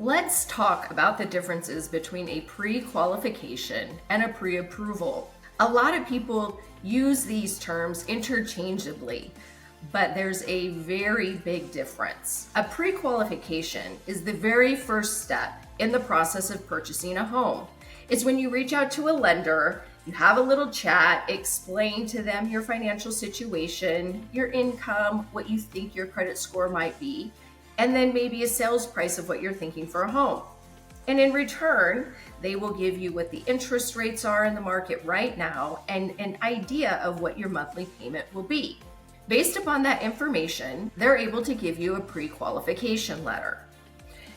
Let's talk about the differences between a pre-qualification and a pre-approval. A lot of people use these terms interchangeably, but there's a very big difference. A pre-qualification is the very first step in the process of purchasing a home. It's when you reach out to a lender, you have a little chat, explain to them your financial situation, your income, what you think your credit score might be, and then maybe a sales price of what you're thinking for a home. And in return, they will give you what the interest rates are in the market right now and an idea of what your monthly payment will be. Based upon that information, they're able to give you a pre-qualification letter.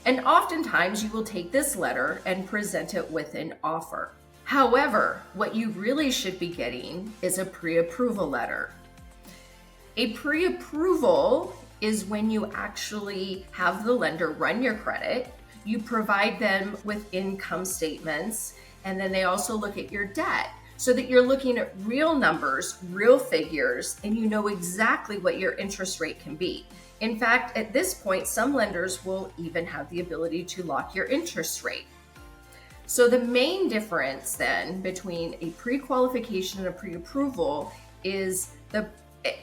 And oftentimes you will take this letter and present it with an offer. However, what you really should be getting is a pre-approval letter. A pre-approval is when you actually have the lender run your credit, you provide them with income statements, and then they also look at your debt so that you're looking at real numbers, real figures, and you know exactly what your interest rate can be. In fact, at this point, some lenders will even have the ability to lock your interest rate. So the main difference then between a pre-qualification and a pre-approval is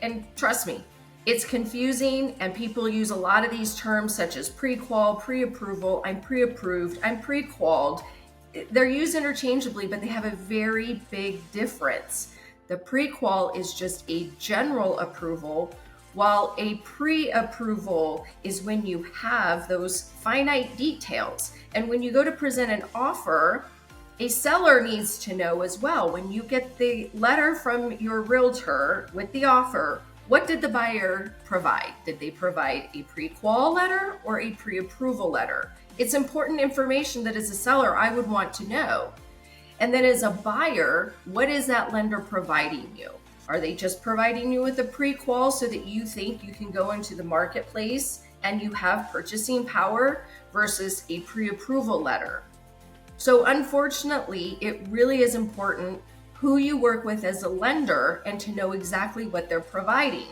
and trust me, it's confusing and people use a lot of these terms such as pre-qual, pre-approval, I'm pre-approved, I'm pre-qualled. They're used interchangeably, but they have a very big difference. The pre-qual is just a general approval, while a pre-approval is when you have those finite details. And when you go to present an offer, a seller needs to know as well, when you get the letter from your realtor with the offer, what did the buyer provide? Did they provide a pre-qual letter or a pre-approval letter? It's important information that as a seller, I would want to know. And then as a buyer, what is that lender providing you? Are they just providing you with a pre-qual so that you think you can go into the marketplace and you have purchasing power versus a pre-approval letter? So unfortunately, it really is important who you work with as a lender and to know exactly what they're providing.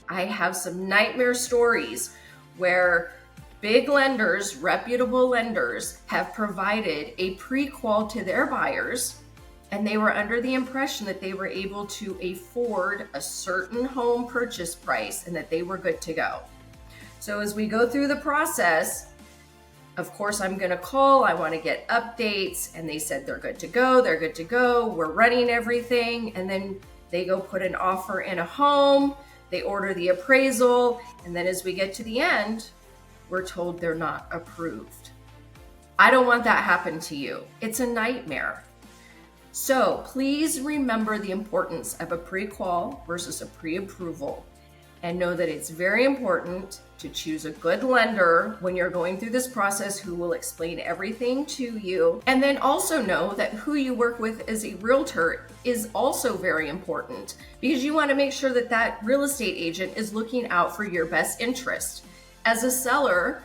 I have some nightmare stories where big lenders, reputable lenders, have provided a pre-qual to their buyers, and they were under the impression that they were able to afford a certain home purchase price and that they were good to go. So as we go through the process, of course, I'm going to call, I want to get updates, and they said they're good to go, we're running everything, and then they go put an offer in a home, they order the appraisal, and then as we get to the end, we're told they're not approved. I don't want that happen to you. It's a nightmare. So please remember the importance of a pre-qual versus a pre-approval, and know that it's very important to choose a good lender when you're going through this process who will explain everything to you. And then also know that who you work with as a realtor is also very important, because you want to make sure that that real estate agent is looking out for your best interest. As a seller,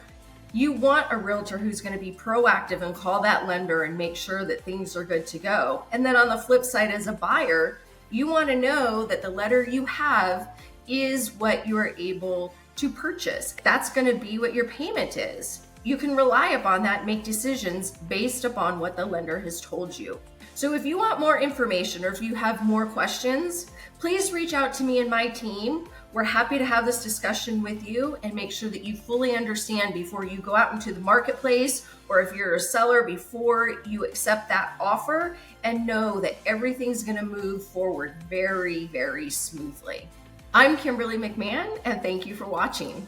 you want a realtor who's going to be proactive and call that lender and make sure that things are good to go. And then on the flip side, as a buyer, you want to know that the letter you have is what you are able to purchase. That's going to be what your payment is. You can rely upon that and make decisions based upon what the lender has told you. So if you want more information or if you have more questions, please reach out to me and my team. We're happy to have this discussion with you and make sure that you fully understand before you go out into the marketplace, or if you're a seller, before you accept that offer, and know that everything's going to move forward very, very smoothly. I'm Kimberly McMahon, and thank you for watching.